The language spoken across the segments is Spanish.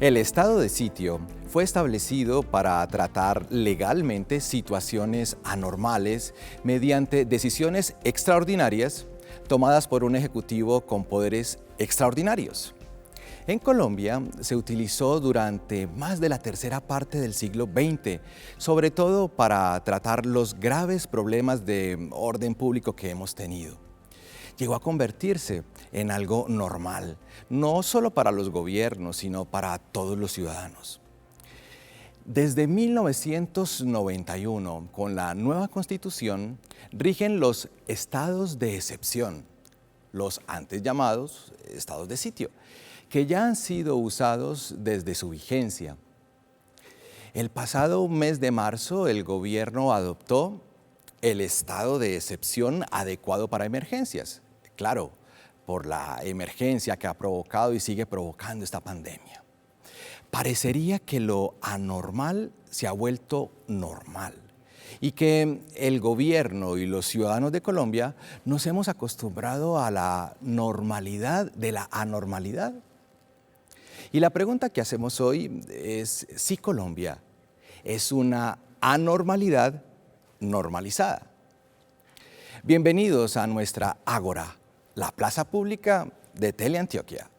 El estado de sitio fue establecido para tratar legalmente situaciones anormales mediante decisiones extraordinarias tomadas por un ejecutivo con poderes extraordinarios. En Colombia se utilizó durante más de la tercera parte del siglo XX, sobre todo para tratar los graves problemas de orden público que hemos tenido. Llegó a convertirse en algo normal, no solo para los gobiernos, sino para todos los ciudadanos. Desde 1991, con la nueva Constitución, rigen los estados de excepción, los antes llamados estados de sitio, que ya han sido usados desde su vigencia. El pasado mes de marzo, el gobierno adoptó el estado de excepción adecuado para emergencias. Claro, por la emergencia que ha provocado y sigue provocando esta pandemia. Parecería que lo anormal se ha vuelto normal y que el gobierno y los ciudadanos de Colombia nos hemos acostumbrado a la normalidad de la anormalidad. Y la pregunta que hacemos hoy es si Colombia es una anormalidad normalizada. Bienvenidos a nuestra Ágora, la plaza pública de Teleantioquia.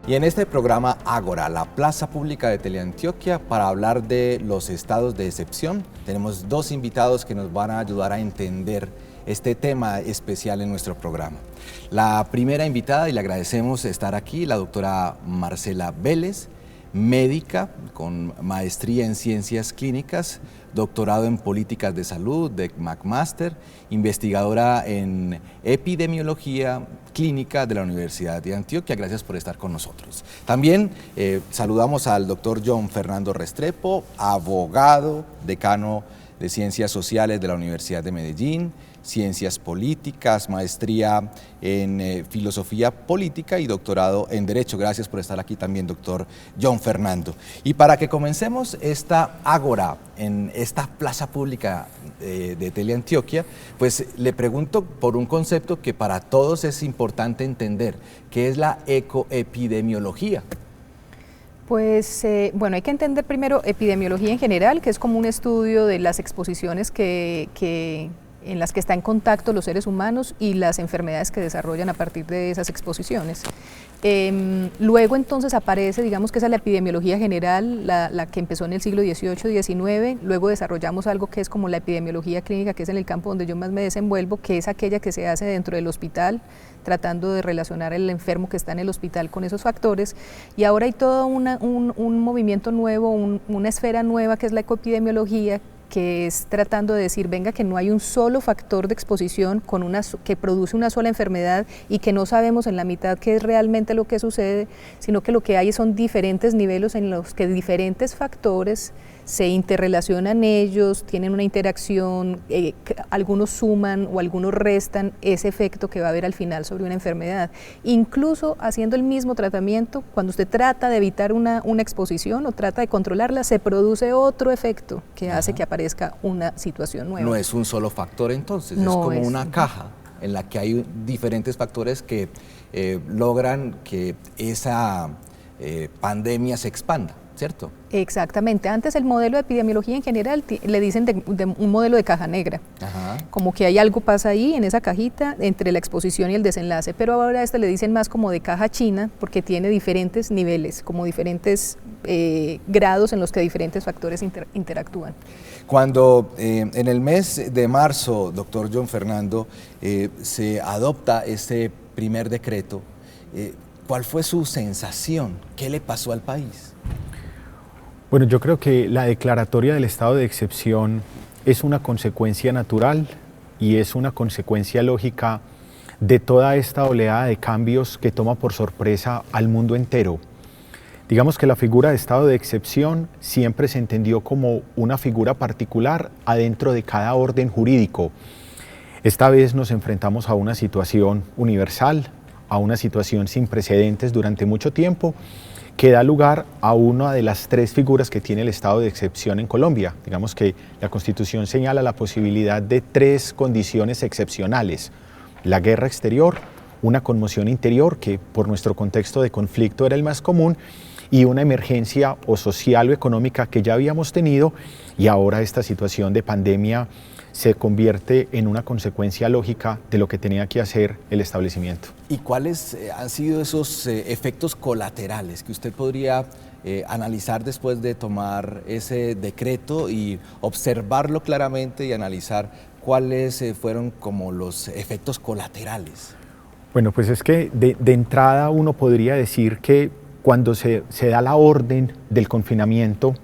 Y en este programa Ágora, la plaza pública de Teleantioquia, para hablar de los estados de excepción, tenemos dos invitados que nos van a ayudar a entender este tema especial en nuestro programa. La primera invitada, y le agradecemos estar aquí, la doctora Marcela Vélez, médica con maestría en ciencias clínicas, doctorado en políticas de salud de McMaster, investigadora en epidemiología clínica de la Universidad de Antioquia. Gracias por estar con nosotros. También saludamos al doctor John Fernando Restrepo, abogado, decano de Ciencias Sociales de la Universidad de Medellín, Ciencias Políticas, maestría en Filosofía Política y doctorado en Derecho. Gracias por estar aquí también, doctor John Fernando. Y para que comencemos esta ágora en esta plaza pública de Teleantioquia, pues le pregunto por un concepto que para todos es importante entender, que es la ecoepidemiología. Pues bueno, hay que entender primero epidemiología en general, que es como un estudio de las exposiciones en las que está en contacto los seres humanos y las enfermedades que desarrollan a partir de esas exposiciones. Luego entonces aparece, digamos que esa es la epidemiología general, la que empezó en el siglo XVIII, XIX, luego desarrollamos algo que es como la epidemiología clínica, que es en el campo donde yo más me desenvuelvo, que es aquella que se hace dentro del hospital, tratando de relacionar el enfermo que está en el hospital con esos factores, y ahora hay todo un movimiento nuevo, una esfera nueva que es la ecoepidemiología, que es tratando de decir, venga, que no hay un solo factor de exposición que produce una sola enfermedad y que no sabemos en la mitad qué es realmente lo que sucede, sino que lo que hay son diferentes niveles en los que diferentes factores se interrelacionan ellos, tienen una interacción, algunos suman o algunos restan ese efecto que va a haber al final sobre una enfermedad. Incluso haciendo el mismo tratamiento, cuando usted trata de evitar una exposición o trata de controlarla, se produce otro efecto que hace que aparezca una situación nueva. No es un solo factor entonces, no, es como una caja en la que hay diferentes factores que logran que esa pandemia se expanda, ¿cierto? Exactamente. Antes el modelo de epidemiología en general le dicen de un modelo de caja negra. Ajá. Como que hay algo pasa ahí en esa cajita entre la exposición y el desenlace, pero ahora a esto le dicen más como de caja china porque tiene diferentes niveles, como diferentes grados en los que diferentes factores interactúan. Cuando en el mes de marzo, doctor John Fernando, se adopta este primer decreto, ¿cuál fue su sensación? ¿Qué le pasó al país? Bueno, yo creo que la declaratoria del estado de excepción es una consecuencia natural y es una consecuencia lógica de toda esta oleada de cambios que toma por sorpresa al mundo entero. Digamos que la figura de estado de excepción siempre se entendió como una figura particular adentro de cada orden jurídico. Esta vez nos enfrentamos a una situación universal, a una situación sin precedentes durante mucho tiempo, que da lugar a una de las tres figuras que tiene el estado de excepción en Colombia. Digamos que la Constitución señala la posibilidad de tres condiciones excepcionales: la guerra exterior, una conmoción interior, que por nuestro contexto de conflicto era el más común, y una emergencia o social o económica que ya habíamos tenido, y ahora esta situación de pandemia se convierte en una consecuencia lógica de lo que tenía que hacer el establecimiento. ¿Y cuáles han sido esos efectos colaterales que usted podría analizar después de tomar ese decreto y observarlo claramente y analizar cuáles fueron como los efectos colaterales? Bueno, pues es que de entrada uno podría decir que cuando se da la orden del confinamiento,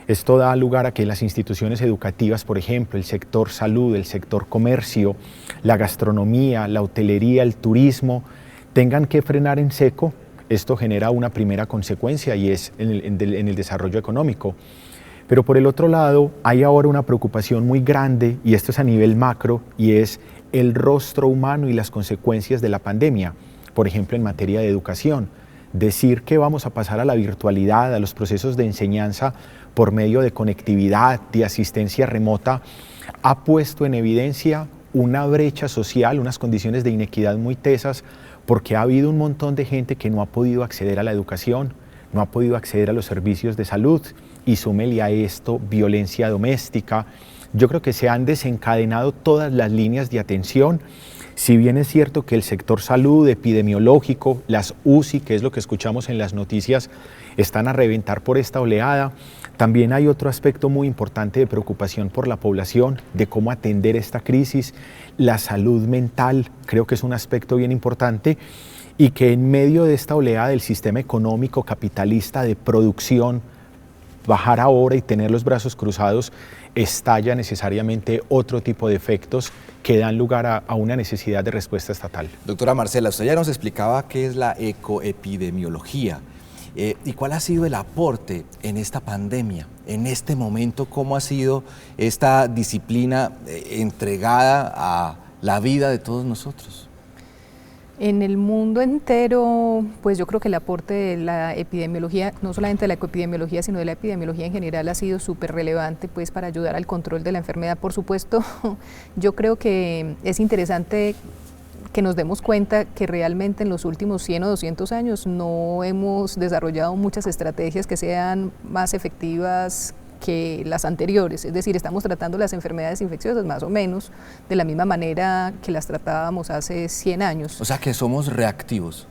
esto da lugar a que las instituciones educativas, por ejemplo, el sector salud, el sector comercio, la gastronomía, la hotelería, el turismo, tengan que frenar en seco. Esto genera una primera consecuencia y es en el desarrollo económico. Pero por el otro lado, hay ahora una preocupación muy grande, y esto es a nivel macro, y es el rostro humano y las consecuencias de la pandemia. Por ejemplo, en materia de educación, decir que vamos a pasar a la virtualidad, a los procesos de enseñanza por medio de conectividad, de asistencia remota, ha puesto en evidencia una brecha social, unas condiciones de inequidad muy tesas, porque ha habido un montón de gente que no ha podido acceder a la educación, no ha podido acceder a los servicios de salud, y súmele a esto violencia doméstica. Yo creo que se han desencadenado todas las líneas de atención. Si bien es cierto que el sector salud, epidemiológico, las UCI, que es lo que escuchamos en las noticias, están a reventar por esta oleada, también hay otro aspecto muy importante de preocupación por la población, de cómo atender esta crisis. La salud mental creo que es un aspecto bien importante, y que en medio de esta oleada del sistema económico capitalista de producción, bajar ahora y tener los brazos cruzados estalla necesariamente otro tipo de efectos que dan lugar a una necesidad de respuesta estatal. Doctora Marcela, usted ya nos explicaba qué es la ecoepidemiología y cuál ha sido el aporte en esta pandemia, en este momento, cómo ha sido esta disciplina entregada a la vida de todos nosotros. En el mundo entero, pues yo creo que el aporte de la epidemiología, no solamente de la ecoepidemiología, sino de la epidemiología en general, ha sido súper relevante pues, para ayudar al control de la enfermedad. Por supuesto, yo creo que es interesante que nos demos cuenta que realmente en los últimos 100 o 200 años no hemos desarrollado muchas estrategias que sean más efectivas que las anteriores, es decir, estamos tratando las enfermedades infecciosas más o menos de la misma manera que las tratábamos hace 100 años. O sea que somos reactivos.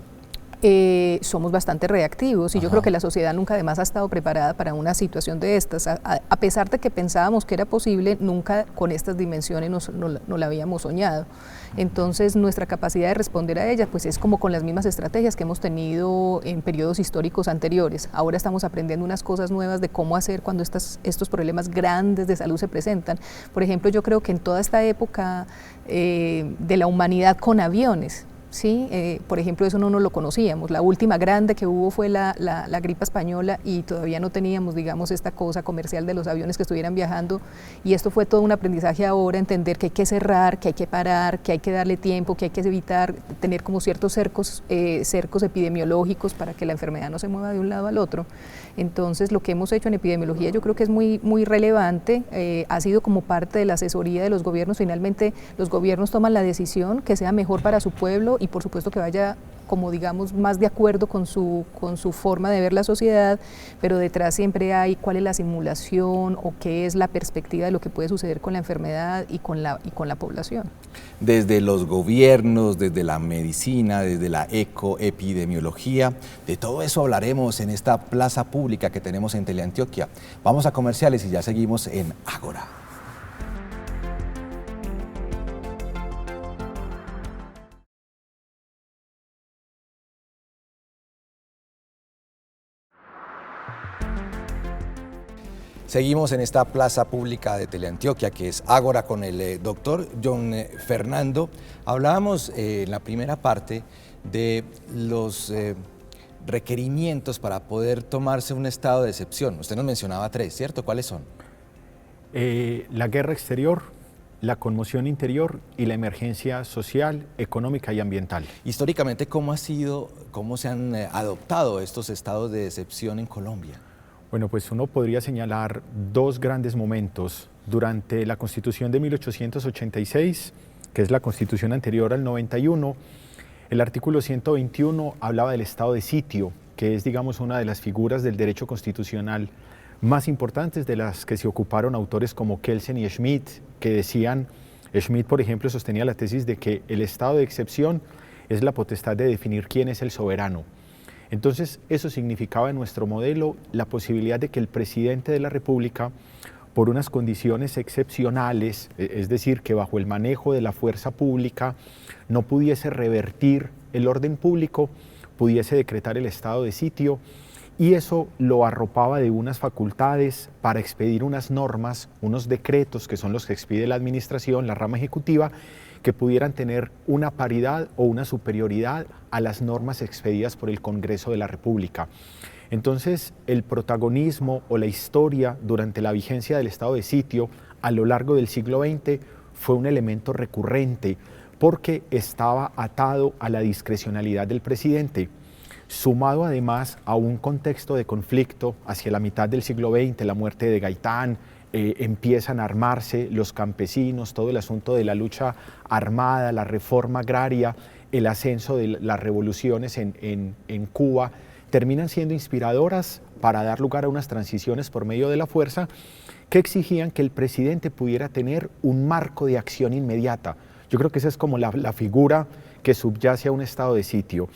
Somos bastante reactivos y yo creo que la sociedad nunca además ha estado preparada para una situación de estas, a pesar de que pensábamos que era posible, nunca con estas dimensiones no la habíamos soñado. Entonces nuestra capacidad de responder a ellas pues es como con las mismas estrategias que hemos tenido en periodos históricos anteriores. Ahora estamos aprendiendo unas cosas nuevas de cómo hacer cuando estos problemas grandes de salud se presentan. Por ejemplo, yo creo que en toda esta época de la humanidad con aviones, ¿sí? Por ejemplo, eso no lo conocíamos. La última grande que hubo fue la gripe española y todavía no teníamos, digamos, esta cosa comercial de los aviones que estuvieran viajando, y esto fue todo un aprendizaje ahora, entender que hay que cerrar, que hay que parar, que hay que darle tiempo, que hay que evitar tener como ciertos cercos epidemiológicos para que la enfermedad no se mueva de un lado al otro. Entonces, lo que hemos hecho en epidemiología yo creo que es muy, muy relevante, ha sido como parte de la asesoría de los gobiernos. Finalmente, los gobiernos toman la decisión que sea mejor para su pueblo y por supuesto que vaya como digamos más de acuerdo con su forma de ver la sociedad, pero detrás siempre hay cuál es la simulación o qué es la perspectiva de lo que puede suceder con la enfermedad y con la población. Desde los gobiernos, desde la medicina, desde la epidemiología, de todo eso hablaremos en esta plaza pública que tenemos en Teleantioquia. Vamos a comerciales y ya seguimos en Ágora. Seguimos en esta plaza pública de Teleantioquia, que es Ágora, con el doctor John Fernando. Hablábamos en la primera parte de los requerimientos para poder tomarse un estado de excepción. Usted nos mencionaba 3, ¿cierto? ¿Cuáles son? La guerra exterior, la conmoción interior y la emergencia social, económica y ambiental. Históricamente, ¿cómo se han adoptado estos estados de excepción en Colombia? Bueno, pues uno podría señalar 2 grandes momentos. Durante la Constitución de 1886, que es la Constitución anterior al 91, el artículo 121 hablaba del estado de sitio, que es, digamos, una de las figuras del derecho constitucional más importantes, de las que se ocuparon autores como Kelsen y Schmidt, que decían, Schmidt, por ejemplo, sostenía la tesis de que el estado de excepción es la potestad de definir quién es el soberano. Entonces, eso significaba en nuestro modelo la posibilidad de que el presidente de la República, por unas condiciones excepcionales, es decir, que bajo el manejo de la fuerza pública no pudiese revertir el orden público, pudiese decretar el estado de sitio, y eso lo arropaba de unas facultades para expedir unas normas, unos decretos que son los que expide la administración, la rama ejecutiva, que pudieran tener una paridad o una superioridad a las normas expedidas por el Congreso de la República. Entonces, el protagonismo o la historia durante la vigencia del estado de sitio a lo largo del siglo XX fue un elemento recurrente porque estaba atado a la discrecionalidad del presidente, sumado además a un contexto de conflicto hacia la mitad del siglo XX, la muerte de Gaitán, empiezan a armarse los campesinos, todo el asunto de la lucha armada, la reforma agraria, el ascenso de las revoluciones en Cuba, terminan siendo inspiradoras para dar lugar a unas transiciones por medio de la fuerza que exigían que el presidente pudiera tener un marco de acción inmediata. Yo creo que esa es como la figura que subyace a un estado de sitio.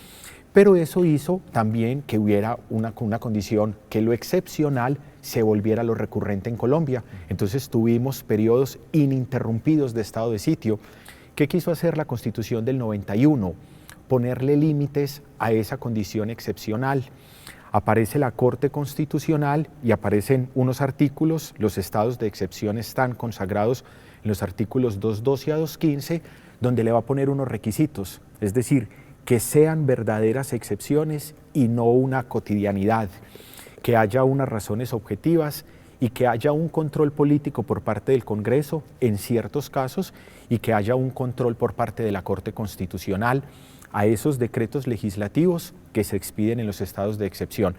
Pero eso hizo también que hubiera una condición, que lo excepcional se volviera lo recurrente en Colombia. Entonces tuvimos periodos ininterrumpidos de estado de sitio. ¿Qué quiso hacer la Constitución del 91? Ponerle límites a esa condición excepcional. Aparece la Corte Constitucional y aparecen unos artículos, los estados de excepción están consagrados en los artículos 212 a 215, donde le va a poner unos requisitos, es decir, que sean verdaderas excepciones y no una cotidianidad, que haya unas razones objetivas y que haya un control político por parte del Congreso en ciertos casos y que haya un control por parte de la Corte Constitucional a esos decretos legislativos que se expiden en los estados de excepción.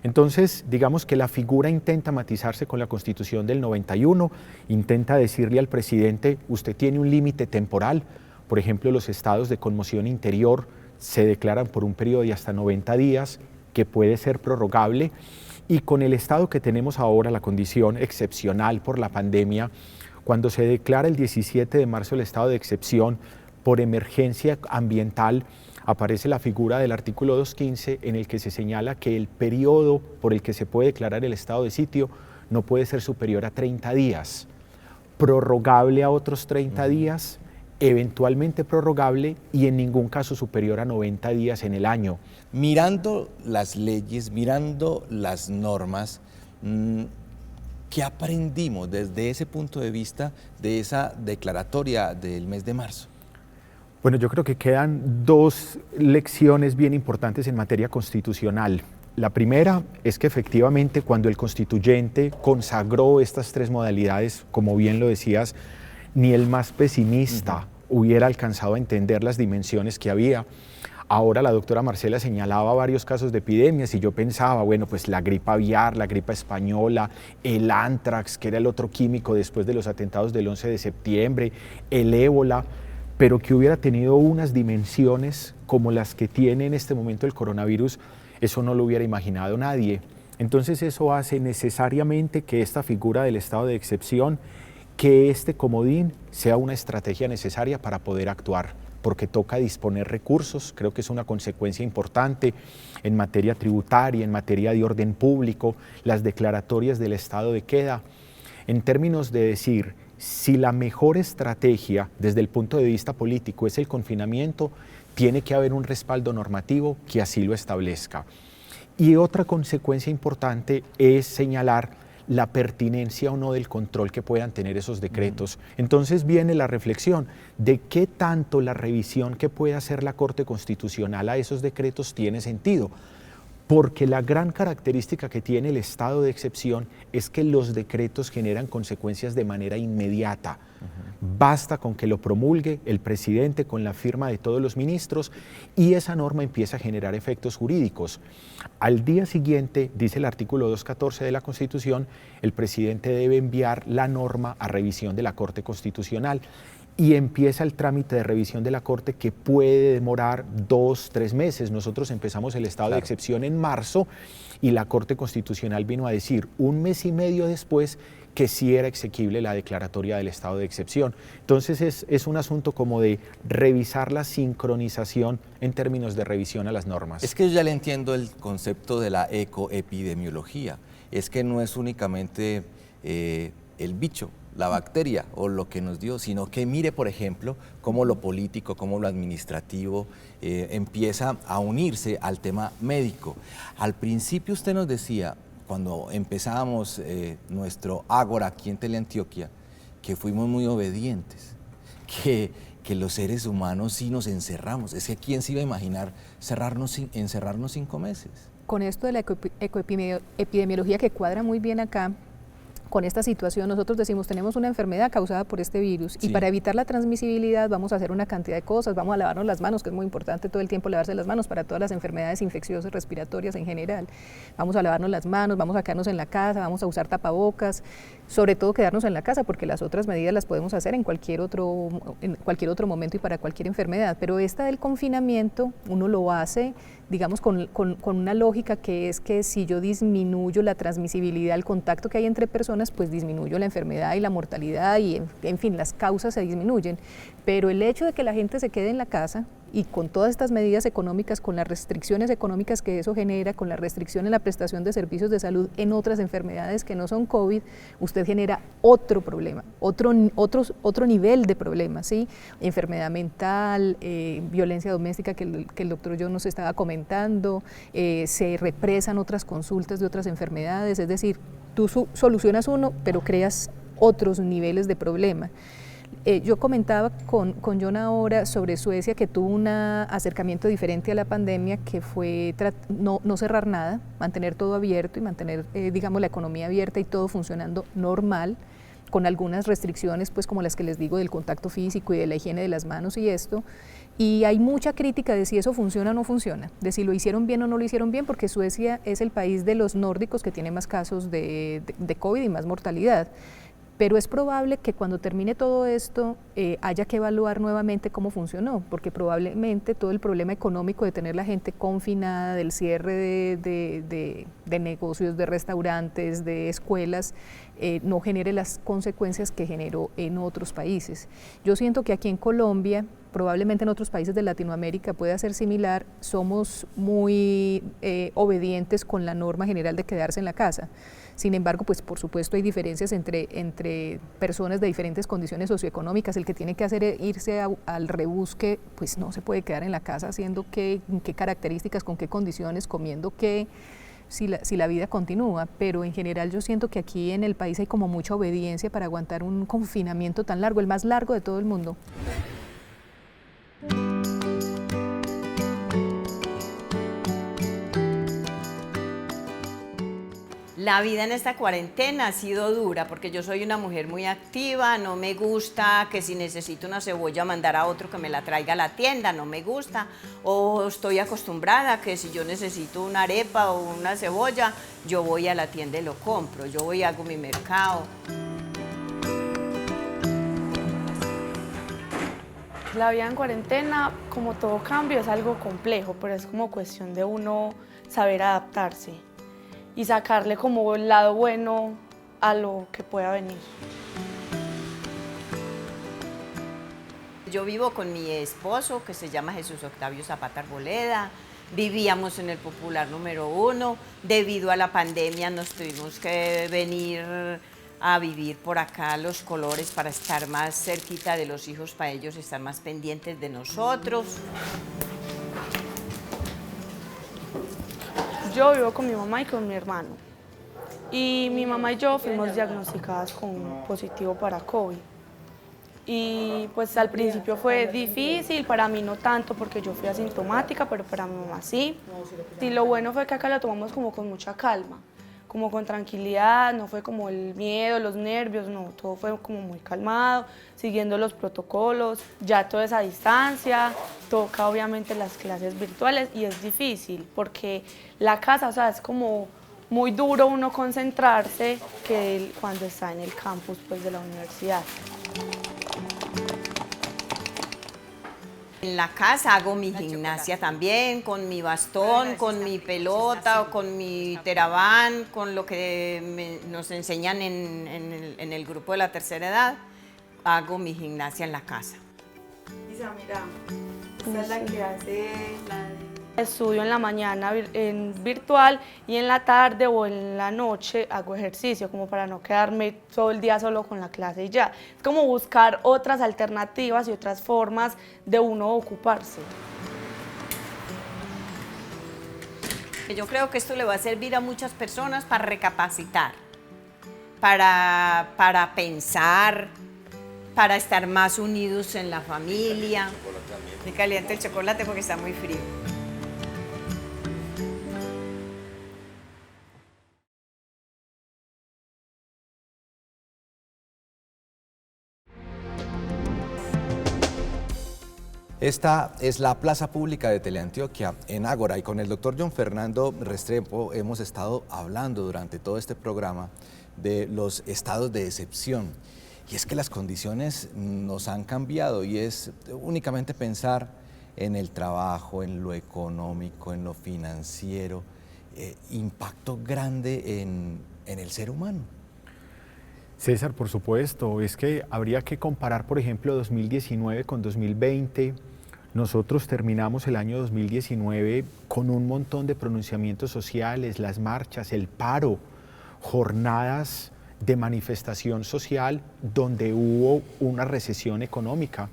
Entonces, digamos que la figura intenta matizarse con la Constitución del 91, intenta decirle al presidente, usted tiene un límite temporal, por ejemplo, los estados de conmoción interior se declaran por un periodo de hasta 90 días, que puede ser prorrogable, y con el estado que tenemos ahora, la condición excepcional por la pandemia, cuando se declara el 17 de marzo el estado de excepción por emergencia ambiental, aparece la figura del artículo 215 en el que se señala que el periodo por el que se puede declarar el estado de sitio no puede ser superior a 30 días, prorrogable a otros 30 días, eventualmente prorrogable y en ningún caso superior a 90 días en el año. Mirando las leyes, mirando las normas, ¿qué aprendimos desde ese punto de vista de esa declaratoria del mes de marzo? Bueno, yo creo que quedan 2 lecciones bien importantes en materia constitucional. La primera es que efectivamente cuando el constituyente consagró estas 3 modalidades, como bien lo decías, ni el más pesimista hubiera alcanzado a entender las dimensiones que había. Ahora la doctora Marcela señalaba varios casos de epidemias y yo pensaba, bueno, pues la gripa aviar, la gripa española, el antrax, que era el otro químico después de los atentados del 11 de septiembre, el ébola, pero que hubiera tenido unas dimensiones como las que tiene en este momento el coronavirus, eso no lo hubiera imaginado nadie. Entonces eso hace necesariamente que esta figura del estado de excepción, que este comodín sea una estrategia necesaria para poder actuar, porque toca disponer recursos, creo que es una consecuencia importante en materia tributaria, en materia de orden público, las declaratorias del estado de queda, en términos de decir, si la mejor estrategia desde el punto de vista político es el confinamiento, tiene que haber un respaldo normativo que así lo establezca. Y otra consecuencia importante es señalar la pertinencia o no del control que puedan tener esos decretos. Entonces viene la reflexión de qué tanto la revisión que puede hacer la Corte Constitucional a esos decretos tiene sentido. Porque la gran característica que tiene el estado de excepción es que los decretos generan consecuencias de manera inmediata. Basta con que lo promulgue el presidente con la firma de todos los ministros y esa norma empieza a generar efectos jurídicos. Al día siguiente, dice el artículo 214 de la Constitución, el presidente debe enviar la norma a revisión de la Corte Constitucional y empieza el trámite de revisión de la Corte que puede demorar 2, 3 meses. Nosotros empezamos el estado de excepción en marzo y la Corte Constitucional vino a decir 1 mes y medio después que sí era exequible la declaratoria del estado de excepción. Entonces es un asunto como de revisar la sincronización en términos de revisión a las normas. Es que yo ya le entiendo el concepto de la ecoepidemiología. Es que no es únicamente el bicho, la bacteria o lo que nos dio, sino que mire, por ejemplo, cómo lo político, cómo lo administrativo empieza a unirse al tema médico. Al principio usted nos decía, cuando empezábamos nuestro Ágora aquí en Teleantioquia, que fuimos muy obedientes, que los seres humanos sí nos encerramos. Es que ¿quién se iba a imaginar encerrarnos 5 meses? Con esto de la ecoepidemiología que cuadra muy bien acá, con esta situación nosotros decimos tenemos una enfermedad causada por este virus y para evitar la transmisibilidad vamos a hacer una cantidad de cosas, vamos a lavarnos las manos, que es muy importante todo el tiempo lavarse las manos para todas las enfermedades infecciosas respiratorias en general. Vamos a lavarnos las manos, vamos a quedarnos en la casa, vamos a usar tapabocas, sobre todo quedarnos en la casa porque las otras medidas las podemos hacer en cualquier otro momento y para cualquier enfermedad, pero esta del confinamiento uno lo hace digamos con una lógica que es que si yo disminuyo la transmisibilidad, el contacto que hay entre personas, pues disminuyo la enfermedad y la mortalidad y en fin, las causas se disminuyen, pero el hecho de que la gente se quede en la casa y con todas estas medidas económicas, con las restricciones económicas que eso genera, con la restricción en la prestación de servicios de salud en otras enfermedades que no son COVID, usted genera otro problema, otro nivel de problemas, ¿sí? Enfermedad mental, violencia doméstica que el doctor John nos estaba comentando, se represan otras consultas de otras enfermedades, es decir, tú solucionas uno, pero creas otros niveles de problema. Yo comentaba con John ahora sobre Suecia, que tuvo un acercamiento diferente a la pandemia, que fue no cerrar nada, mantener todo abierto y mantener, digamos, la economía abierta y todo funcionando normal, con algunas restricciones, pues como las que les digo, del contacto físico y de la higiene de las manos y esto. Y hay mucha crítica de si eso funciona o no funciona, de si lo hicieron bien o no lo hicieron bien, porque Suecia es el país de los nórdicos que tiene más casos de COVID y más mortalidad. Pero es probable que cuando termine todo esto haya que evaluar nuevamente cómo funcionó, porque probablemente todo el problema económico de tener la gente confinada, del cierre de negocios, de restaurantes, de escuelas, no genere las consecuencias que generó en otros países. Yo siento que aquí en Colombia, probablemente en otros países de Latinoamérica pueda ser similar, somos muy obedientes con la norma general de quedarse en la casa. Sin embargo, pues por supuesto hay diferencias entre personas de diferentes condiciones socioeconómicas. El que tiene que hacer irse al rebusque, pues no se puede quedar en la casa haciendo qué características, con qué condiciones, comiendo qué, si la vida continúa. Pero en general yo siento que aquí en el país hay como mucha obediencia para aguantar un confinamiento tan largo, el más largo de todo el mundo. La vida en esta cuarentena ha sido dura porque yo soy una mujer muy activa, no me gusta que si necesito una cebolla mandar a otro que me la traiga a la tienda, no me gusta, o estoy acostumbrada que si yo necesito una arepa o una cebolla, yo voy a la tienda y lo compro, yo voy y hago mi mercado. La vida en cuarentena, como todo cambio, es algo complejo, pero es como cuestión de uno saber adaptarse y sacarle como el lado bueno a lo que pueda venir. Yo vivo con mi esposo, que se llama Jesús Octavio Zapata Arboleda. Vivíamos en el Popular número 1. Debido a la pandemia nos tuvimos que venir a vivir por acá Los Colores para estar más cerquita de los hijos, para ellos estar más pendientes de nosotros. Yo vivo con mi mamá y con mi hermano. Y mi mamá y yo fuimos diagnosticadas con positivo para COVID. Y pues al principio fue difícil, para mí no tanto porque yo fui asintomática, pero para mi mamá sí. Y lo bueno fue que acá lo tomamos como con mucha calma, como con tranquilidad, no fue como el miedo, los nervios, no, todo fue como muy calmado, siguiendo los protocolos, ya toda esa distancia, toca obviamente las clases virtuales y es difícil porque la casa, o sea, es como muy duro uno concentrarse que cuando está en el campus pues, de la universidad. En la casa hago mi gimnasia también, con mi bastón, con mi pelota o con mi terabán, con lo que nos enseñan en el grupo de la tercera edad. Hago mi gimnasia en la casa. Isa, mira, esta es la que hace estudio en la mañana en virtual y en la tarde o en la noche hago ejercicio, como para no quedarme todo el día solo con la clase y ya. Es como buscar otras alternativas y otras formas de uno ocuparse. Yo creo que esto le va a servir a muchas personas para recapacitar, para pensar, para estar más unidos en la familia. Me calienta el chocolate porque está muy frío. Esta es la Plaza Pública de Teleantioquia en Ágora, y con el doctor John Fernando Restrepo hemos estado hablando durante todo este programa de los estados de excepción. Y es que las condiciones nos han cambiado y es únicamente pensar en el trabajo, en lo económico, en lo financiero, impacto grande en el ser humano. César, por supuesto, es que habría que comparar, por ejemplo, 2019 con 2020. Nosotros terminamos el año 2019 con un montón de pronunciamientos sociales, las marchas, el paro, jornadas de manifestación social donde hubo una recesión económica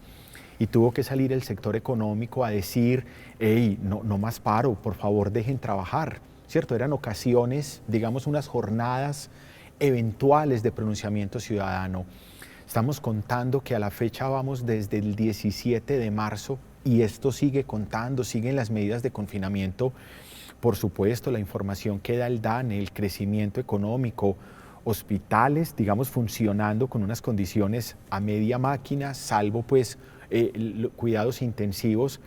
y tuvo que salir el sector económico a decir, hey, no más paro, por favor dejen trabajar, ¿cierto? Eran ocasiones, digamos, unas jornadas eventuales de pronunciamiento ciudadano. Estamos contando que a la fecha vamos desde el 17 de marzo y esto sigue contando, siguen las medidas de confinamiento. Por supuesto, la información que da el DANE, el crecimiento económico, hospitales, digamos, funcionando con unas condiciones a media máquina, salvo pues cuidados intensivos,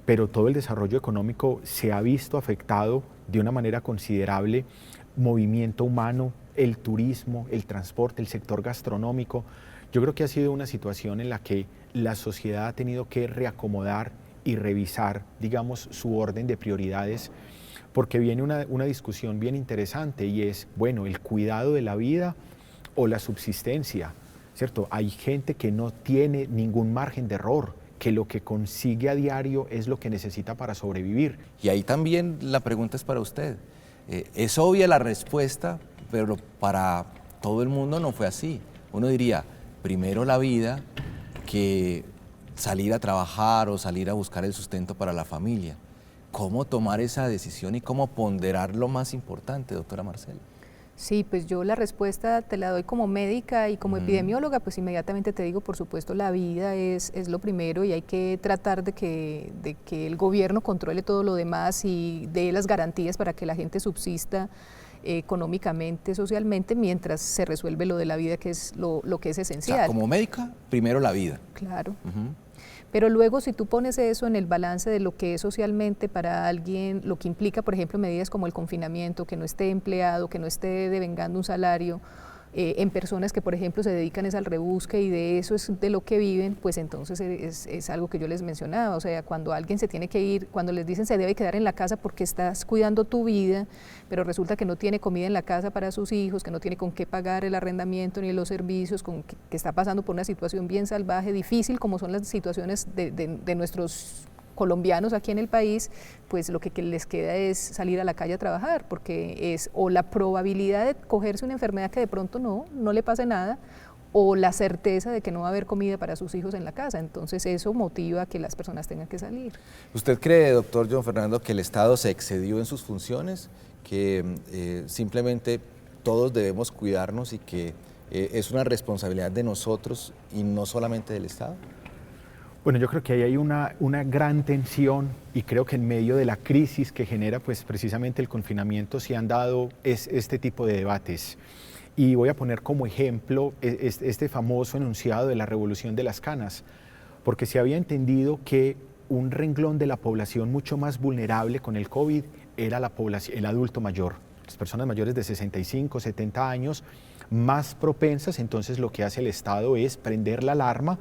pero todo el desarrollo económico se ha visto afectado de una manera considerable, movimiento humano, el turismo, el transporte, el sector gastronómico. Yo creo que ha sido una situación en la que la sociedad ha tenido que reacomodar y revisar, digamos, su orden de prioridades, porque viene una discusión bien interesante y es, bueno, el cuidado de la vida o la subsistencia, ¿cierto? Hay gente que no tiene ningún margen de error, que lo que consigue a diario es lo que necesita para sobrevivir. Y ahí también la pregunta es para usted. Es obvia la respuesta, pero para todo el mundo no fue así. Uno diría, primero la vida que salir a trabajar o salir a buscar el sustento para la familia. ¿Cómo tomar esa decisión y cómo ponderar lo más importante, doctora Marcela? Sí, pues yo la respuesta te la doy como médica y como epidemióloga, pues inmediatamente te digo, por supuesto, la vida es lo primero y hay que tratar de que el gobierno controle todo lo demás y dé las garantías para que la gente subsista económicamente, socialmente, mientras se resuelve lo de la vida, que es lo que es esencial. O sea, como médica, primero la vida. Claro. Pero luego, si tú pones eso en el balance de lo que es socialmente para alguien, lo que implica, por ejemplo, medidas como el confinamiento, que no esté empleado, que no esté devengando un salario, en personas que, por ejemplo, se dedican es al rebusque y de eso es de lo que viven, pues entonces es algo que yo les mencionaba, o sea, cuando alguien se tiene que ir, cuando les dicen se debe quedar en la casa porque estás cuidando tu vida, pero resulta que no tiene comida en la casa para sus hijos, que no tiene con qué pagar el arrendamiento ni los servicios, que está pasando por una situación bien salvaje, difícil, como son las situaciones de nuestros colombianos aquí en el país, pues lo que les queda es salir a la calle a trabajar, porque es o la probabilidad de cogerse una enfermedad que de pronto no le pase nada, o la certeza de que no va a haber comida para sus hijos en la casa. Entonces eso motiva a que las personas tengan que salir. ¿Usted cree, doctor John Fernando, que el Estado se excedió en sus funciones, que simplemente todos debemos cuidarnos y que es una responsabilidad de nosotros y no solamente del Estado? Bueno, yo creo que ahí hay una gran tensión y creo que en medio de la crisis que genera pues precisamente el confinamiento se han dado este tipo de debates. Y voy a poner como ejemplo este famoso enunciado de la revolución de las canas, porque se había entendido que un renglón de la población mucho más vulnerable con el COVID era el adulto mayor, las personas mayores de 65, 70 años, más propensas. Entonces lo que hace el Estado es prender la alarma,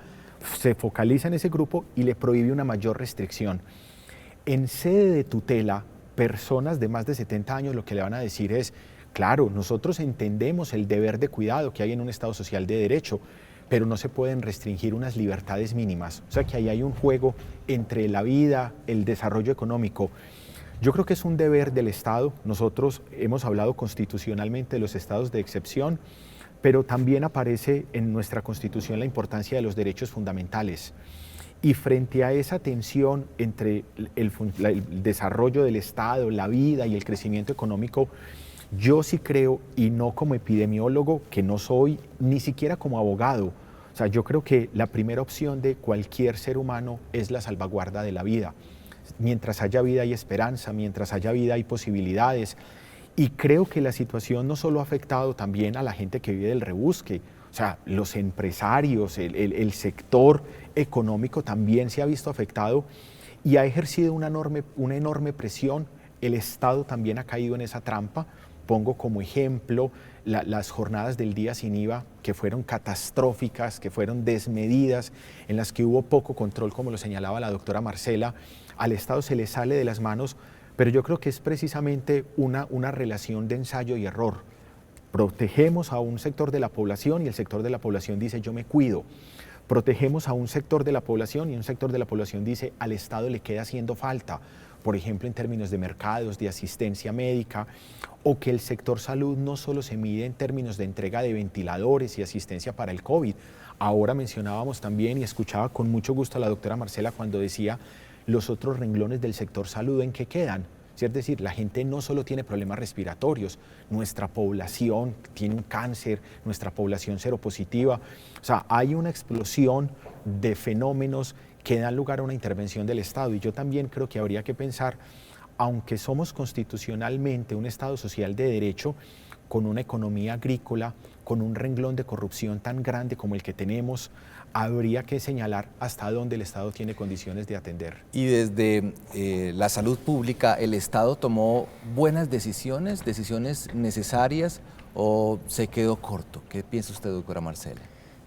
se focaliza en ese grupo y le prohíbe una mayor restricción. En sede de tutela, personas de más de 70 años lo que le van a decir es, claro, nosotros entendemos el deber de cuidado que hay en un Estado social de derecho, pero no se pueden restringir unas libertades mínimas. O sea que ahí hay un juego entre la vida, el desarrollo económico. Yo creo que es un deber del Estado. Nosotros hemos hablado constitucionalmente de los estados de excepción, pero también aparece en nuestra Constitución la importancia de los derechos fundamentales. Y frente a esa tensión entre el desarrollo del Estado, la vida y el crecimiento económico, yo sí creo, y no como epidemiólogo, que no soy, ni siquiera como abogado, o sea, yo creo que la primera opción de cualquier ser humano es la salvaguarda de la vida. Mientras haya vida hay esperanza, mientras haya vida hay posibilidades. Y creo que la situación no solo ha afectado también a la gente que vive del rebusque, o sea, los empresarios, el sector económico también se ha visto afectado y ha ejercido una enorme presión. El Estado también ha caído en esa trampa. Pongo como ejemplo las jornadas del día sin IVA, que fueron catastróficas, que fueron desmedidas, en las que hubo poco control, como lo señalaba la doctora Marcela. Al Estado se le sale de las manos, pero yo creo que es precisamente una relación de ensayo y error. Protegemos a un sector de la población y el sector de la población dice yo me cuido. Protegemos a un sector de la población y un sector de la población dice al Estado le queda haciendo falta, por ejemplo en términos de mercados, de asistencia médica, o que el sector salud no solo se mide en términos de entrega de ventiladores y asistencia para el COVID. Ahora mencionábamos también y escuchaba con mucho gusto a la doctora Marcela cuando decía los otros renglones del sector salud en qué quedan. Es decir, la gente no solo tiene problemas respiratorios, nuestra población tiene un cáncer, nuestra población seropositiva. O sea, hay una explosión de fenómenos que dan lugar a una intervención del Estado. Y yo también creo que habría que pensar, aunque somos constitucionalmente un Estado social de derecho, con una economía agrícola, con un renglón de corrupción tan grande como el que tenemos, habría que señalar hasta dónde el Estado tiene condiciones de atender. Y desde la salud pública, ¿el Estado tomó buenas decisiones, decisiones necesarias o se quedó corto? ¿Qué piensa usted, doctora Marcela?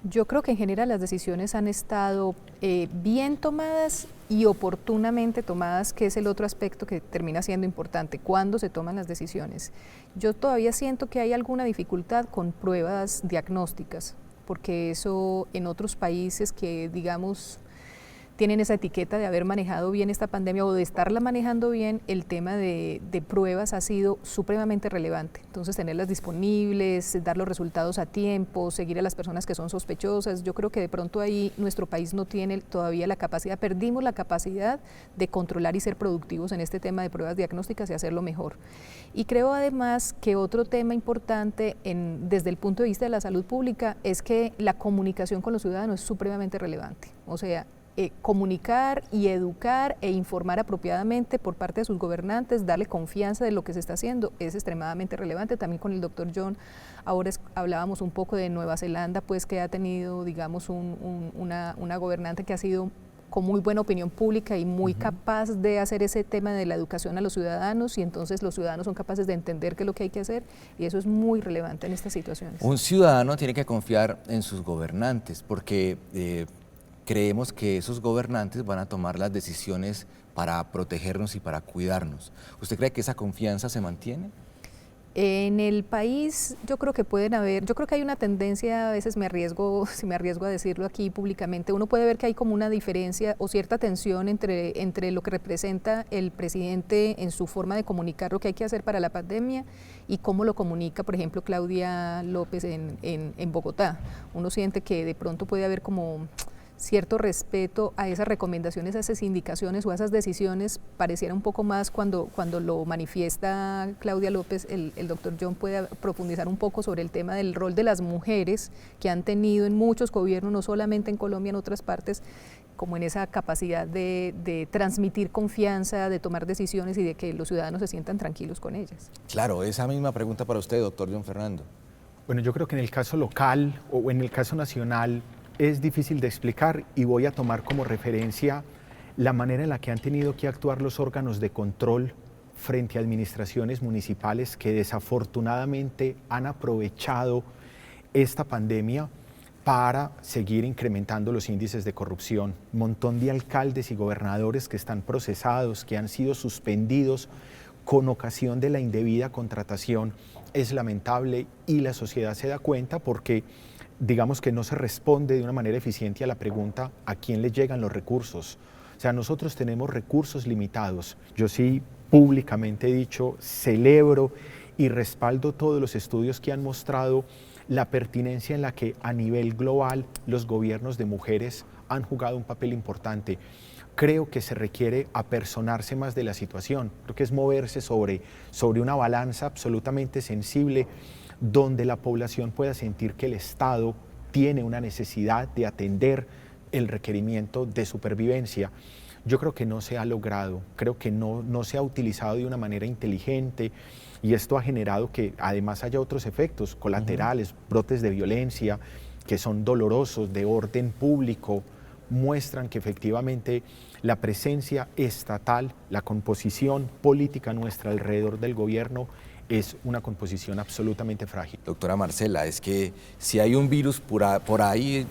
Yo creo que en general las decisiones han estado bien tomadas y oportunamente tomadas, que es el otro aspecto que termina siendo importante, cuándo se toman las decisiones. Yo todavía siento que hay alguna dificultad con pruebas diagnósticas, porque eso en otros países que, digamos, tienen esa etiqueta de haber manejado bien esta pandemia o de estarla manejando bien, el tema de pruebas ha sido supremamente relevante. Entonces, tenerlas disponibles, dar los resultados a tiempo, seguir a las personas que son sospechosas. Yo creo que de pronto ahí nuestro país no tiene todavía la capacidad, perdimos la capacidad de controlar y ser productivos en este tema de pruebas diagnósticas y hacerlo mejor. Y creo además que otro tema importante desde el punto de vista de la salud pública es que la comunicación con los ciudadanos es supremamente relevante. O sea, comunicar y educar e informar apropiadamente por parte de sus gobernantes, darle confianza de lo que se está haciendo, es extremadamente relevante. También con el doctor John, ahora hablábamos un poco de Nueva Zelanda, pues que ha tenido, digamos, una gobernante que ha sido con muy buena opinión pública y muy capaz de hacer ese tema de la educación a los ciudadanos, y entonces los ciudadanos son capaces de entender qué es lo que hay que hacer, y eso es muy relevante en estas situaciones. Un ciudadano tiene que confiar en sus gobernantes porque creemos que esos gobernantes van a tomar las decisiones para protegernos y para cuidarnos. ¿Usted cree que esa confianza se mantiene? En el país yo creo que yo creo que hay una tendencia, a veces si me arriesgo a decirlo aquí públicamente, uno puede ver que hay como una diferencia o cierta tensión entre lo que representa el presidente en su forma de comunicar lo que hay que hacer para la pandemia y cómo lo comunica, por ejemplo, Claudia López en Bogotá. Uno siente que de pronto puede haber como cierto respeto a esas recomendaciones, a esas indicaciones o a esas decisiones, pareciera un poco más cuando lo manifiesta Claudia López. El doctor John puede profundizar un poco sobre el tema del rol de las mujeres que han tenido en muchos gobiernos, no solamente en Colombia, en otras partes, como en esa capacidad de transmitir confianza, de tomar decisiones y de que los ciudadanos se sientan tranquilos con ellas. Claro, esa misma pregunta para usted, doctor John Fernando. Bueno, yo creo que en el caso local o en el caso nacional es difícil de explicar, y voy a tomar como referencia la manera en la que han tenido que actuar los órganos de control frente a administraciones municipales que desafortunadamente han aprovechado esta pandemia para seguir incrementando los índices de corrupción. Un montón de alcaldes y gobernadores que están procesados, que han sido suspendidos con ocasión de la indebida contratación. Es lamentable y la sociedad se da cuenta porque digamos que no se responde de una manera eficiente a la pregunta ¿a quién le llegan los recursos? O sea, nosotros tenemos recursos limitados. Yo sí públicamente he dicho, celebro y respaldo todos los estudios que han mostrado la pertinencia en la que a nivel global los gobiernos de mujeres han jugado un papel importante. Creo que se requiere apersonarse más de la situación, creo que es moverse sobre una balanza absolutamente sensible donde la población pueda sentir que el Estado tiene una necesidad de atender el requerimiento de supervivencia. Yo creo que no se ha logrado, creo que no se ha utilizado de una manera inteligente, y esto ha generado que además haya otros efectos colaterales, brotes de violencia que son dolorosos, de orden público, muestran que efectivamente la presencia estatal, la composición política nuestra alrededor del gobierno es una composición absolutamente frágil. Doctora Marcela, es que si hay un virus por ahí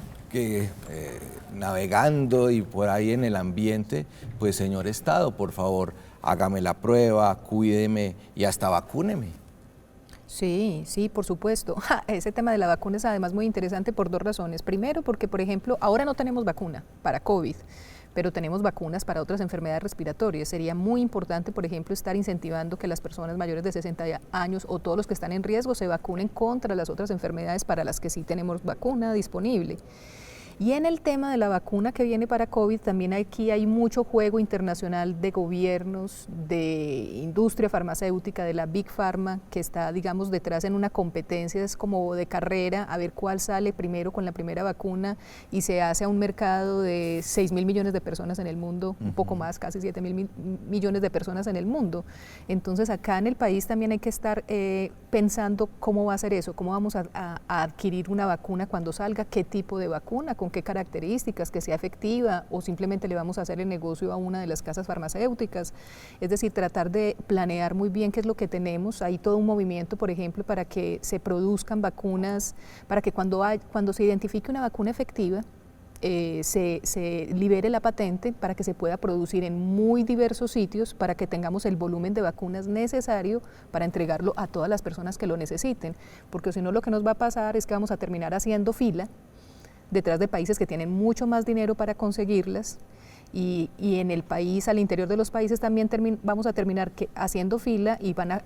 navegando y por ahí en el ambiente, pues señor Estado, por favor, hágame la prueba, cuídeme y hasta vacúneme. Sí, por supuesto. Ese tema de la vacuna es además muy interesante por dos razones. Primero, porque, por ejemplo, ahora no tenemos vacuna para COVID, pero tenemos vacunas para otras enfermedades respiratorias. Sería muy importante, por ejemplo, estar incentivando que las personas mayores de 60 años o todos los que están en riesgo se vacunen contra las otras enfermedades para las que sí tenemos vacuna disponible. Y en el tema de la vacuna que viene para COVID, también aquí hay mucho juego internacional de gobiernos, de industria farmacéutica, de la Big Pharma, que está, digamos, detrás en una competencia, es como de carrera, a ver cuál sale primero con la primera vacuna, y se hace a un mercado de 6.000 millones de personas en el mundo, un poco más, casi 7.000 millones de personas en el mundo. Entonces acá en el país también hay que estar pensando cómo va a ser eso, cómo vamos a adquirir una vacuna cuando salga, qué tipo de vacuna, con qué características, que sea efectiva, o simplemente le vamos a hacer el negocio a una de las casas farmacéuticas. Es decir, tratar de planear muy bien qué es lo que tenemos. Hay todo un movimiento, por ejemplo, para que se produzcan vacunas, para que cuando se identifique una vacuna efectiva, se libere la patente para que se pueda producir en muy diversos sitios, para que tengamos el volumen de vacunas necesario para entregarlo a todas las personas que lo necesiten, porque si no, lo que nos va a pasar es que vamos a terminar haciendo fila detrás de países que tienen mucho más dinero para conseguirlas, y en el país, al interior de los países también vamos a terminar haciendo fila, y van a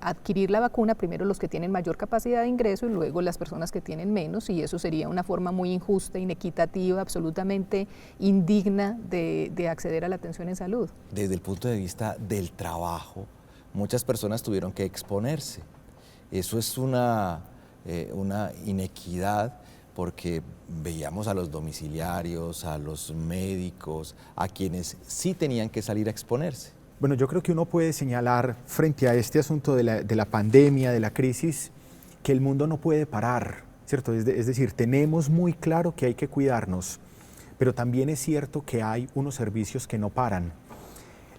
adquirir la vacuna primero los que tienen mayor capacidad de ingreso y luego las personas que tienen menos, y eso sería una forma muy injusta, inequitativa, absolutamente indigna de acceder a la atención en salud. Desde el punto de vista del trabajo, muchas personas tuvieron que exponerse. Eso es una inequidad, porque veíamos a los domiciliarios, a los médicos, a quienes sí tenían que salir a exponerse. Bueno, yo creo que uno puede señalar frente a este asunto de la pandemia, de la crisis, que el mundo no puede parar, ¿cierto? Es decir, tenemos muy claro que hay que cuidarnos, pero también es cierto que hay unos servicios que no paran.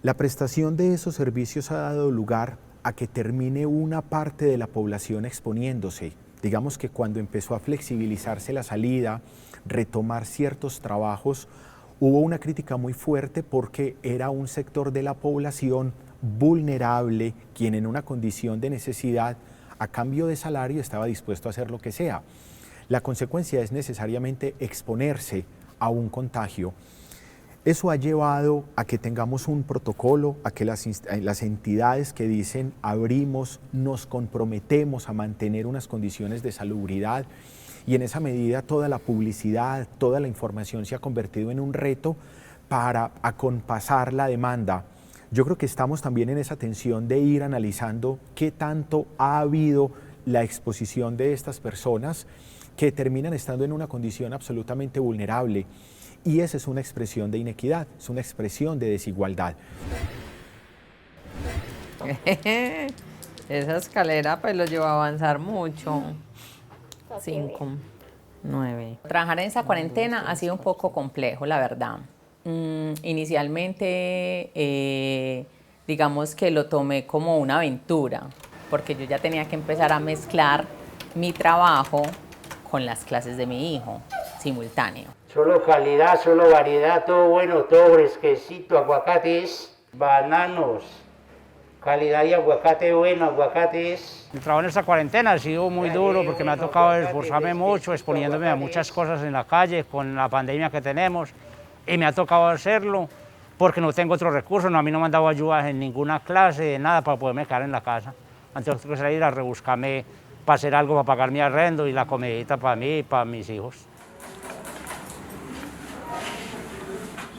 La prestación de esos servicios ha dado lugar a que termine una parte de la población exponiéndose. Digamos que cuando empezó a flexibilizarse la salida, retomar ciertos trabajos, hubo una crítica muy fuerte porque era un sector de la población vulnerable, quien en una condición de necesidad, a cambio de salario, estaba dispuesto a hacer lo que sea. La consecuencia es necesariamente exponerse a un contagio. Eso ha llevado a que tengamos un protocolo, a que las entidades que dicen abrimos, nos comprometemos a mantener unas condiciones de salubridad, y en esa medida toda la publicidad, toda la información se ha convertido en un reto para acompasar la demanda. Yo creo que estamos también en esa tensión de ir analizando qué tanto ha habido la exposición de estas personas que terminan estando en una condición absolutamente vulnerable. Y esa es una expresión de inequidad, es una expresión de desigualdad. Esa escalera pues lo llevó a avanzar mucho. 5, 9. Trabajar en esa cuarentena ha sido un poco complejo, la verdad. Inicialmente, digamos que lo tomé como una aventura, porque yo ya tenía que empezar a mezclar mi trabajo con las clases de mi hijo, simultáneo. Solo calidad, solo variedad, todo bueno, todo fresquecito, aguacates, bananos, calidad y aguacate bueno, aguacates. El trabajo en esta cuarentena ha sido muy duro porque me ha tocado esforzarme mucho, exponiéndome a muchas cosas en la calle con la pandemia que tenemos, y me ha tocado hacerlo porque no tengo otro recurso, a mí no me han dado ayuda en ninguna clase, nada para poderme quedar en la casa. Antes tengo que salir a rebuscarme para hacer algo, para pagar mi arrendo y la comidita para mí y para mis hijos.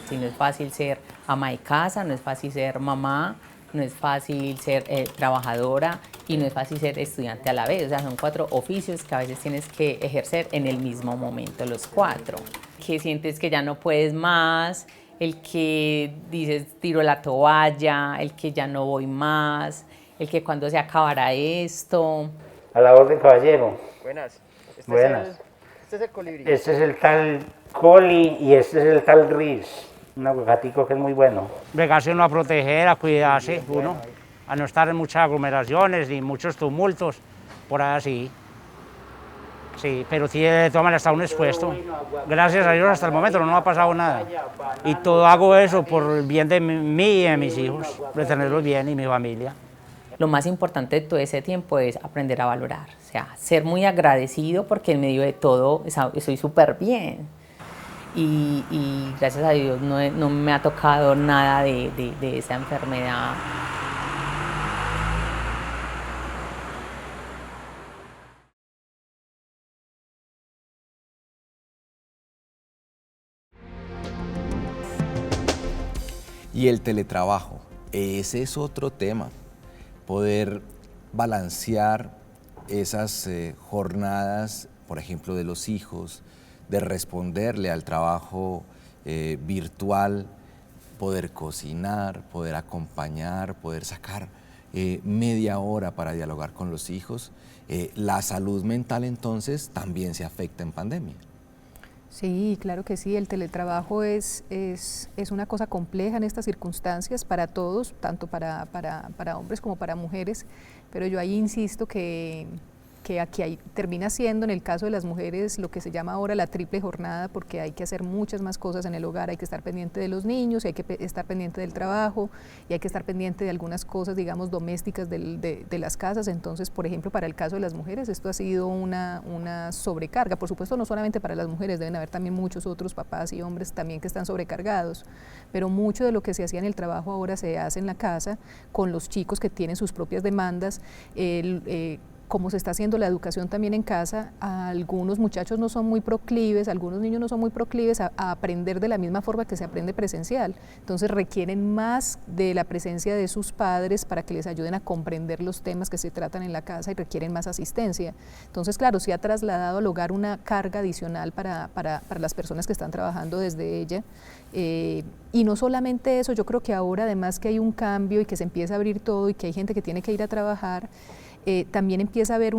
Sí, no es fácil ser ama de casa, no es fácil ser mamá, no es fácil ser trabajadora y no es fácil ser estudiante a la vez. O sea, son 4 oficios que a veces tienes que ejercer en el mismo momento, los 4. Que sientes que ya no puedes más, el que dices tiro la toalla, el que ya no voy más, el que cuando se acabará esto. A la orden, caballero. Buenas. Buenas. Este es el colibrí. Este es el tal coli y este es el tal riz. Un aguacatico que es muy bueno. Obligarse uno a proteger, a cuidarse, uno, a no estar en muchas aglomeraciones ni muchos tumultos, por ahí así. Sí, pero sí, de todas maneras está uno expuesto. Gracias a Dios hasta el momento no me ha pasado nada. Y todo hago eso por el bien de mí y de mis hijos, de tenerlos bien y mi familia. Lo más importante de todo ese tiempo es aprender a valorar, o sea, ser muy agradecido porque en medio de todo estoy súper bien. Y gracias a Dios no me ha tocado nada de esa enfermedad. Y el teletrabajo, ese es otro tema, poder balancear esas jornadas, por ejemplo, de los hijos, de responderle al trabajo virtual, poder cocinar, poder acompañar, poder sacar media hora para dialogar con los hijos. La salud mental entonces también se afecta en pandemia. Sí, claro que sí, el teletrabajo es una cosa compleja en estas circunstancias para todos, tanto para hombres como para mujeres, pero yo ahí insisto que aquí termina siendo en el caso de las mujeres lo que se llama ahora la triple jornada, porque hay que hacer muchas más cosas en el hogar, hay que estar pendiente de los niños, hay que estar pendiente del trabajo y hay que estar pendiente de algunas cosas, digamos, domésticas de las casas. Entonces, por ejemplo, para el caso de las mujeres esto ha sido una sobrecarga, por supuesto no solamente para las mujeres, deben haber también muchos otros papás y hombres también que están sobrecargados, pero mucho de lo que se hacía en el trabajo ahora se hace en la casa con los chicos que tienen sus propias demandas. Como se está haciendo la educación también en casa, algunos muchachos no son muy proclives, algunos niños no son muy proclives a aprender de la misma forma que se aprende presencial, entonces requieren más de la presencia de sus padres para que les ayuden a comprender los temas que se tratan en la casa y requieren más asistencia. Entonces, claro, se ha trasladado al hogar una carga adicional para las personas que están trabajando desde ella. Y no solamente eso, yo creo que ahora además que hay un cambio y que se empieza a abrir todo y que hay gente que tiene que ir a trabajar, también empieza a haber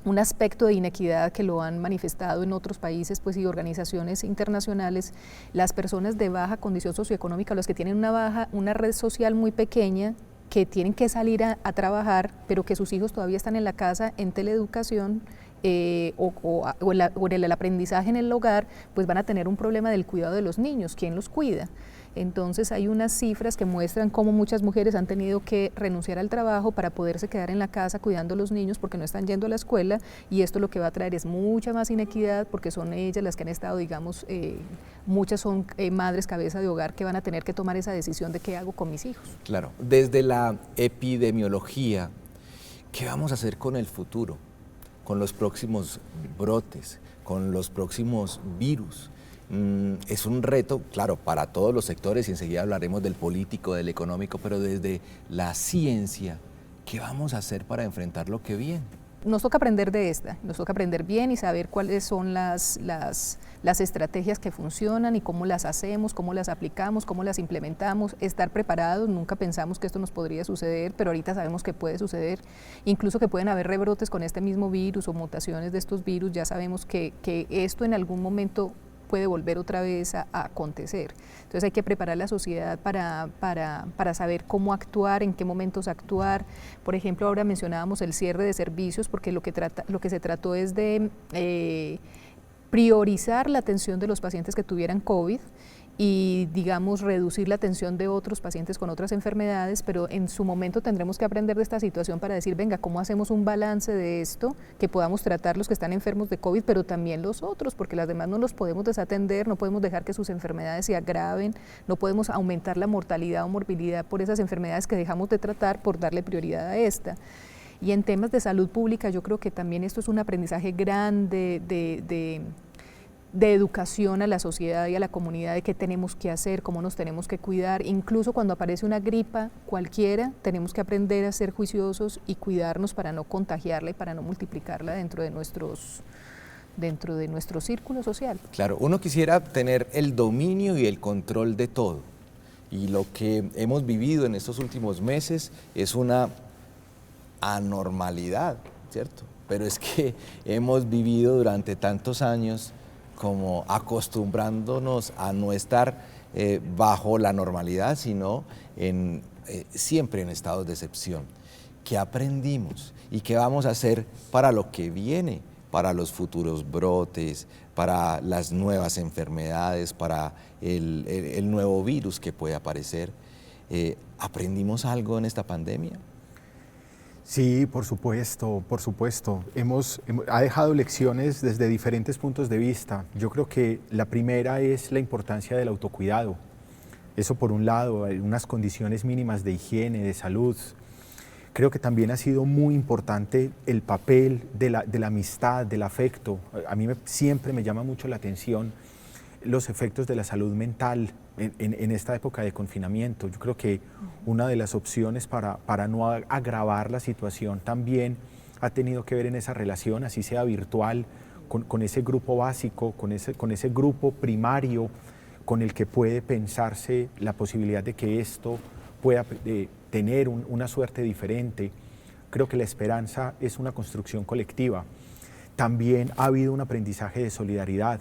un aspecto de inequidad que lo han manifestado en otros países pues, y organizaciones internacionales. Las personas de baja condición socioeconómica, los que tienen una red social muy pequeña, que tienen que salir a trabajar, pero que sus hijos todavía están en la casa en teleeducación, o el aprendizaje en el hogar, pues van a tener un problema del cuidado de los niños. ¿Quién los cuida? Entonces hay unas cifras que muestran cómo muchas mujeres han tenido que renunciar al trabajo para poderse quedar en la casa cuidando a los niños porque no están yendo a la escuela, y esto lo que va a traer es mucha más inequidad porque son ellas las que han estado, digamos, muchas son madres cabeza de hogar que van a tener que tomar esa decisión de qué hago con mis hijos. Claro, desde la epidemiología, ¿qué vamos a hacer con el futuro? Con los próximos brotes, con los próximos virus. Es un reto, claro, para todos los sectores, y enseguida hablaremos del político, del económico, pero desde la ciencia, ¿qué vamos a hacer para enfrentar lo que viene? Nos toca aprender de esta, nos toca aprender bien y saber cuáles son las estrategias que funcionan y cómo las hacemos, cómo las aplicamos, cómo las implementamos, estar preparados. Nunca pensamos que esto nos podría suceder, pero ahorita sabemos que puede suceder, incluso que pueden haber rebrotes con este mismo virus o mutaciones de estos virus. Ya sabemos que esto en algún momento puede volver otra vez a acontecer. Entonces hay que preparar la sociedad para saber cómo actuar, en qué momentos actuar. Por ejemplo, ahora mencionábamos el cierre de servicios, porque lo que se trató es de priorizar la atención de los pacientes que tuvieran COVID y, digamos, reducir la atención de otros pacientes con otras enfermedades, pero en su momento tendremos que aprender de esta situación para decir, venga, ¿cómo hacemos un balance de esto? Que podamos tratar los que están enfermos de COVID, pero también los otros, porque las demás no los podemos desatender, no podemos dejar que sus enfermedades se agraven, no podemos aumentar la mortalidad o morbilidad por esas enfermedades que dejamos de tratar por darle prioridad a esta. Y en temas de salud pública, yo creo que también esto es un aprendizaje grande de educación a la sociedad y a la comunidad de qué tenemos que hacer, cómo nos tenemos que cuidar. Incluso cuando aparece una gripa cualquiera, tenemos que aprender a ser juiciosos y cuidarnos para no contagiarla y para no multiplicarla dentro de nuestro círculo social. Claro, uno quisiera tener el dominio y el control de todo, y lo que hemos vivido en estos últimos meses es una anormalidad, ¿cierto? Pero es que hemos vivido durante tantos años como acostumbrándonos a no estar bajo la normalidad, sino siempre en estados de excepción. ¿Qué aprendimos y qué vamos a hacer para lo que viene, para los futuros brotes, para las nuevas enfermedades, para el nuevo virus que puede aparecer? ¿Aprendimos algo en esta pandemia? Sí, por supuesto, por supuesto. Ha dejado lecciones desde diferentes puntos de vista. Yo creo que la primera es la importancia del autocuidado. Eso por un lado, unas condiciones mínimas de higiene, de salud. Creo que también ha sido muy importante el papel de la amistad, del afecto. A mí siempre me llama mucho la atención los efectos de la salud mental en esta época de confinamiento. Yo creo que una de las opciones para no agravar la situación también ha tenido que ver en esa relación, así sea virtual, con ese grupo básico, con ese grupo primario con el que puede pensarse la posibilidad de que esto pueda tener una suerte diferente. Creo que la esperanza es una construcción colectiva. También ha habido un aprendizaje de solidaridad.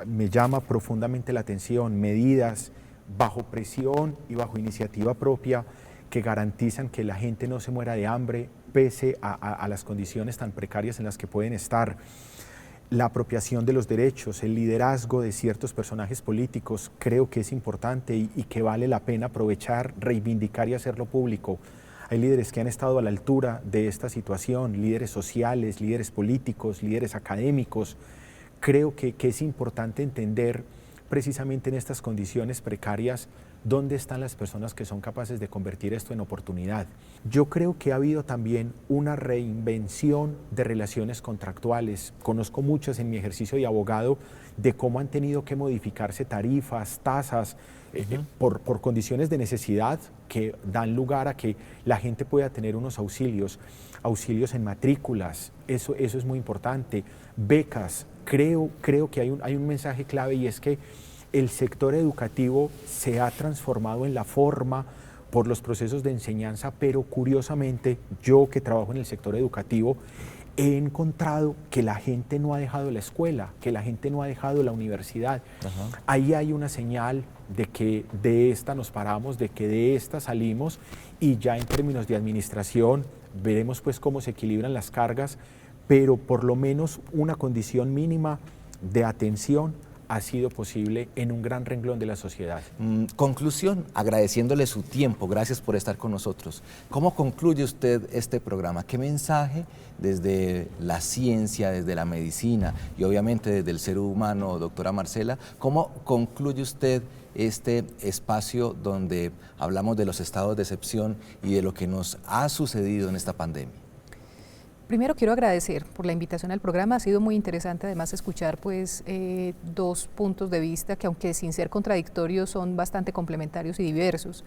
Me llama profundamente la atención medidas bajo presión y bajo iniciativa propia que garantizan que la gente no se muera de hambre pese a las condiciones tan precarias en las que pueden estar. La apropiación de los derechos, el liderazgo de ciertos personajes políticos, creo que es importante y que vale la pena aprovechar, reivindicar y hacerlo público. Hay líderes que han estado a la altura de esta situación, líderes sociales, líderes políticos, líderes académicos. Creo que es importante entender precisamente en estas condiciones precarias dónde están las personas que son capaces de convertir esto en oportunidad. Yo creo que ha habido también una reinvención de relaciones contractuales. Conozco muchas en mi ejercicio de abogado de cómo han tenido que modificarse tarifas, tasas, por condiciones de necesidad que dan lugar a que la gente pueda tener unos auxilios en matrículas, eso es muy importante, becas. Creo que hay un mensaje clave, y es que el sector educativo se ha transformado en la forma por los procesos de enseñanza, pero curiosamente yo que trabajo en el sector educativo he encontrado que la gente no ha dejado la escuela, que la gente no ha dejado la universidad. Ajá. Ahí hay una señal de que de esta nos paramos, de que de esta salimos, y ya en términos de administración veremos pues cómo se equilibran las cargas, pero por lo menos una condición mínima de atención ha sido posible en un gran renglón de la sociedad. Conclusión, agradeciéndole su tiempo, gracias por estar con nosotros. ¿Cómo concluye usted este programa? ¿Qué mensaje desde la ciencia, desde la medicina y obviamente desde el ser humano, doctora Marcela, cómo concluye usted este espacio donde hablamos de los estados de excepción y de lo que nos ha sucedido en esta pandemia? Primero quiero agradecer por la invitación al programa, ha sido muy interesante además escuchar pues dos puntos de vista que aunque sin ser contradictorios son bastante complementarios y diversos.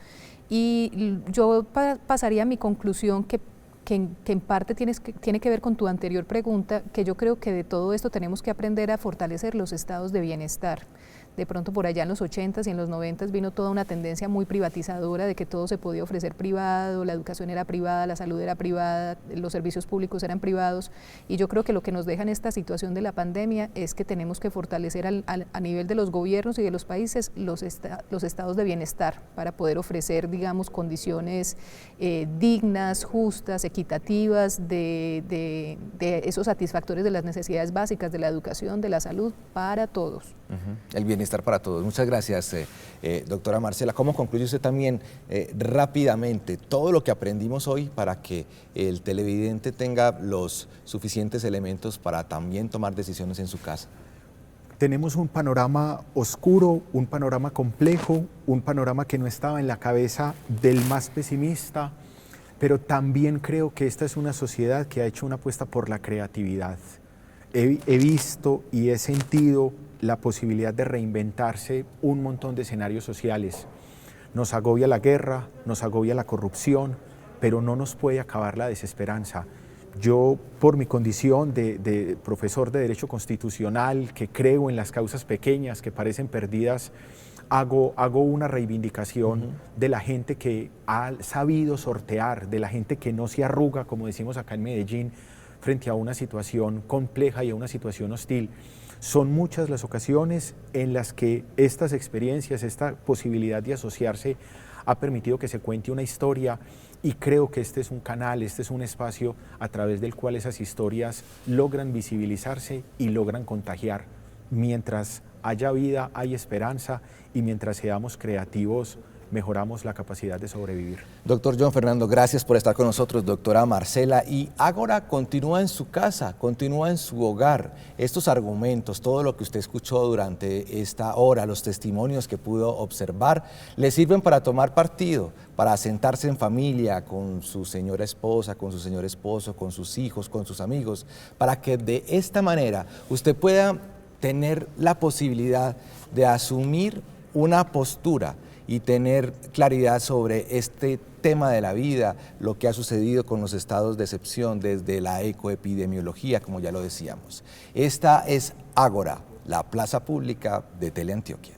Y yo pasaría a mi conclusión que en parte tiene que ver con tu anterior pregunta, que yo creo que de todo esto tenemos que aprender a fortalecer los estados de bienestar. De pronto por allá en los 80s y en los 90s vino toda una tendencia muy privatizadora de que todo se podía ofrecer privado, la educación era privada, la salud era privada, los servicios públicos eran privados, y yo creo que lo que nos deja en esta situación de la pandemia es que tenemos que fortalecer a nivel de los gobiernos y de los países los estados de bienestar para poder ofrecer, digamos, condiciones dignas, justas, equitativas de esos satisfactores de las necesidades básicas de la educación, de la salud para todos. El bienestar para todos. Muchas gracias, doctora Marcela. ¿Cómo concluye usted también rápidamente todo lo que aprendimos hoy para que el televidente tenga los suficientes elementos para también tomar decisiones en su casa? Tenemos un panorama oscuro, un panorama complejo, un panorama que no estaba en la cabeza del más pesimista, pero también creo que esta es una sociedad que ha hecho una apuesta por la creatividad. He visto y he sentido la posibilidad de reinventarse un montón de escenarios sociales. Nos agobia la guerra, nos agobia la corrupción, pero no nos puede acabar la desesperanza. Yo, por mi condición de profesor de Derecho Constitucional, que creo en las causas pequeñas que parecen perdidas, hago una reivindicación de la gente que ha sabido sortear, de la gente que no se arruga, como decimos acá en Medellín, frente a una situación compleja y a una situación hostil. Son muchas las ocasiones en las que estas experiencias, esta posibilidad de asociarse ha permitido que se cuente una historia, y creo que este es un canal, este es un espacio a través del cual esas historias logran visibilizarse y logran contagiar. Mientras haya vida, hay esperanza, y mientras seamos creativos, mejoramos la capacidad de sobrevivir. Doctor John Fernando, gracias por estar con nosotros, doctora Marcela. Y Ágora continúa en su casa, continúa en su hogar. Estos argumentos, todo lo que usted escuchó durante esta hora, los testimonios que pudo observar, le sirven para tomar partido, para sentarse en familia con su señora esposa, con su señor esposo, con sus hijos, con sus amigos, para que de esta manera usted pueda tener la posibilidad de asumir una postura y tener claridad sobre este tema de la vida, lo que ha sucedido con los estados de excepción desde la ecoepidemiología, como ya lo decíamos. Esta es Ágora, la plaza pública de Teleantioquia.